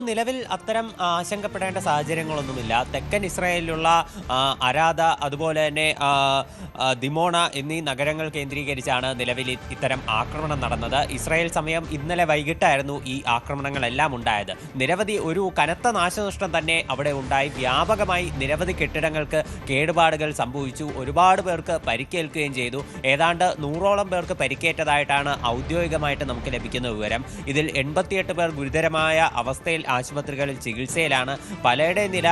നിലവിൽ അത്തരം ആശങ്കപ്പെടേണ്ട സാഹചര്യങ്ങളൊന്നുമില്ല. തെക്കൻ ഇസ്രായേലിലുള്ള അരാദ, അതുപോലെ തന്നെ ദിമോണ എന്നീ നഗരങ്ങൾ കേന്ദ്രീകരിച്ചാണ് നിലവിൽ ഇത്തരം ആക്രമണം നടന്നത്. ഇസ്രായേൽ സമയം ഇന്നലെ വൈകിട്ടായിരുന്നു ഈ ആക്രമണങ്ങളെല്ലാം ഉണ്ടായത്. നിരവധി ഒരു കനത്ത നാശനഷ്ടം തന്നെ അവിടെ ഉണ്ടായി. വ്യാപകമായി നിരവധി കെട്ടിടങ്ങൾക്ക് കേടുപാടുകൾ സംഭവിച്ചു. ഒരുപാട് പേർക്ക് പരിക്കേൽക്കുകയും ചെയ്തു. ഏതാണ്ട് 100ഓളം പേർക്ക് പരിക്കേറ്റതായിട്ടാണ് ഔദ്യോഗികമായിട്ട് നമുക്ക് ലഭിക്കുന്ന വിവരം. ഇതിൽ 88 പേർ ഗുരുതരമായ അവസ്ഥയിൽ ആശുപത്രികളിൽ ചികിത്സയിലാണ്. പലരുടെ നില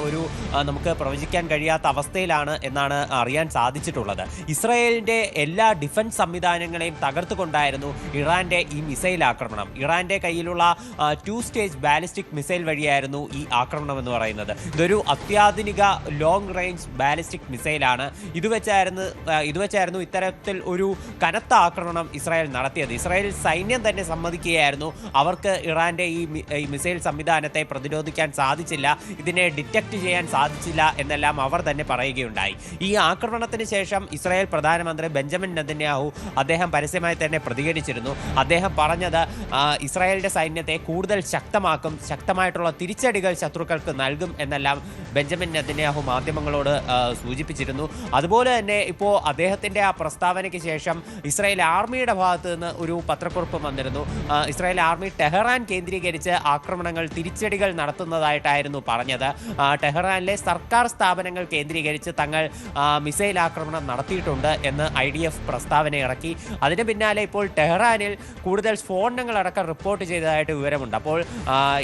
ഒരു നമുക്ക് പ്രവചിക്കാൻ കഴിയാത്ത അവസ്ഥയിലാണ് എന്നാണ് അറിയാൻ സാധിച്ചിട്ടുള്ളത്. ഇസ്രായേലിൻ്റെ എല്ലാ ഡിഫൻസ് സംവിധാനങ്ങളെയും തകർത്തുകൊണ്ടായിരുന്നു ഇറാന്റെ ഈ മിസൈൽ ആക്രമണം. ഇറാന്റെ കയ്യിലുള്ള 2 സ്റ്റേജ് ബാലിസ്റ്റിക് മിസൈൽ വഴിയായിരുന്നു ഈ ആക്രമണം എന്ന് പറയുന്നത്. ഇതൊരു അത്യാധുനിക ലോങ് റേഞ്ച് ബാലിസ്റ്റിക് മിസൈലാണ്. ഇതുവച്ചായിരുന്നു ഇത്തരത്തിൽ ഒരു കനത്ത ആക്രമണം ഇസ്രായേൽ നടത്തിയത്. ഇസ്രായേൽ സൈന്യം തന്നെ സമ്മതിക്കുകയായിരുന്നു അവർക്ക് ഇറാന്റെ ഈ മിസൈൽ സംവിധാനത്തെ പ്രതിരോധിക്കാൻ സാധിച്ചില്ല, ഇതിനെ ഡിറ്റക്ട് ചെയ്യാൻ സാധിച്ചില്ല എന്നെല്ലാം അവർ തന്നെ പറയുകയുണ്ടായി. ഈ ആക്രമണത്തിന് ശേഷം ഇസ്രായേൽ പ്രധാനമന്ത്രി ബെഞ്ചമിൻ നെതന്യാഹു അദ്ദേഹം പരസ്യമായി തന്നെ പ്രതികരിച്ചിരുന്നു. അദ്ദേഹം പറഞ്ഞത് ഇസ്രായേലിന്റെ സൈന്യത്തെ കൂടുതൽ ശക്തമാക്കും, ശക്തമായിട്ടുള്ള തിരിച്ചടികൾ ശത്രുക്കൾക്ക് നൽകും എന്നെല്ലാം ബെഞ്ചമിൻ നെതന്യാഹു മാധ്യമങ്ങളോട് സൂചിപ്പിച്ചിരുന്നു. അതുപോലെ തന്നെ ഇപ്പോൾ അദ്ദേഹത്തിന്റെ ആ പ്രസ്താവനയ്ക്ക് ശേഷം ഇസ്രായേൽ ആർമിയുടെ ഭാഗത്ത് നിന്ന് ഒരു പത്രക്കുറിപ്പ് വന്നിരുന്നു. ഇസ്രായേൽ ആർമി ടെഹ്റാൻ കേന്ദ്രീകരിച്ച് ആക്രമണങ്ങൾ, തിരിച്ചടികൾ നടത്തുന്നതായിട്ടായിരുന്നു പറഞ്ഞത്. ടെഹ്റാനിലെ സർക്കാർ സ്ഥാപനങ്ങൾ കേന്ദ്രീകരിച്ച് തങ്ങൾ മിസൈൽ ആക്രമണം നടത്തിയിട്ടുണ്ട് എന്ന് IDF പ്രസ്താവന ഇറക്കി. അതിന് പിന്നാലെ ഇപ്പോൾ ടെഹ്റാനിൽ കൂടുതൽ സ്ഫോടനങ്ങളടക്കം റിപ്പോർട്ട് ചെയ്തതായിട്ട് വിവരമുണ്ട്. അപ്പോൾ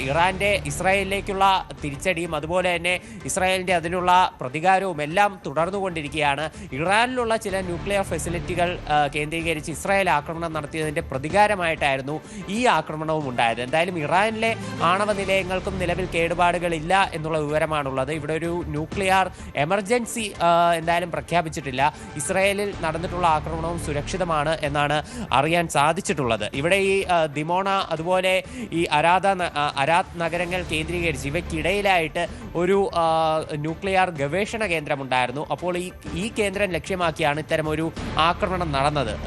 ഇറാന്റെ ഇസ്രായേലിലേക്കുള്ള തിരിച്ചടിയും അതുപോലെ തന്നെ ഇസ്രായേലിന്റെ അതിനുള്ള പ്രതികാരവും എല്ലാം തുടർന്നുകൊണ്ടിരിക്കുകയാണ്. ഇറാനിലുള്ള ചില ന്യൂക്ലിയർ ഫെസിലിറ്റികൾ കേന്ദ്രീകരിച്ച് ഇസ്രായേൽ ആക്രമണം നടത്തിയതിന്റെ പ്രതികാരമായിട്ടായിരുന്നു ഈ ആക്രമണവും ഉണ്ടായത്. എന്തായാലും ഇറാനിലെ ആണവ നിലയങ്ങൾക്കും നിലവിൽ കേടുപാടുകളില്ല എന്നുള്ള വിവരമാണുള്ളത്. ഇവിടെ ഒരു ന്യൂക്ലിയർ എമർജൻസി എന്തായാലും പ്രഖ്യാപിച്ചിട്ടില്ല. ഇസ്രായേലിൽ നടന്നിട്ടുള്ള ആക്രമണവും സുരക്ഷിതമാണ് എന്നാണ് അറിയാൻ സാധിച്ചിട്ടുള്ളത്. ഇവിടെ ഈ ദിമോണ അതുപോലെ ഈ അരാദ് നഗരങ്ങൾ കേന്ദ്രീകരിച്ച് ഇവയ്ക്കിടയിലായിട്ട് ഒരു ന്യൂക്ലിയർ ഗവേഷണ കേന്ദ്രമുണ്ടായിരുന്നു. അപ്പോൾ ഈ കേന്ദ്രം ലക്ഷ്യമാക്കിയാണ് ഇത്തരമൊരു ആക്രമണം നടന്നത്.